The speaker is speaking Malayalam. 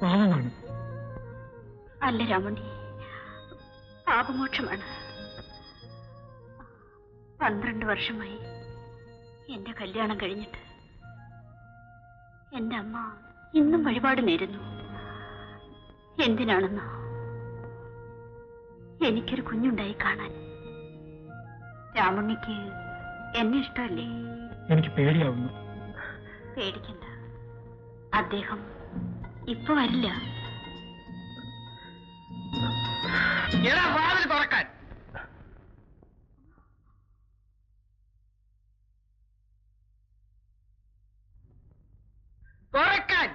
പാവമാണ്. അല്ല രാമണി, പാപമോക്ഷമാണ്. 12 വർഷമായി എന്റെ കല്യാണം കഴിഞ്ഞിട്ട് എന്റെ അമ്മ ഇന്നും വഴിപാട് നേരുന്നു. എന്തിനാണെന്നോ? എനിക്കൊരു കുഞ്ഞുണ്ടായി കാണാൻ. രാമണ്ണിക്ക് എന്നെ ഇഷ്ടമല്ലേ? എനിക്ക് പേടിയാവുന്നു. പേടിക്കണ്ട, അദ്ദേഹം ഇപ്പൊ വരില്ല. വാതിൽ തുറക്കാൻ. തുറക്കാൻ.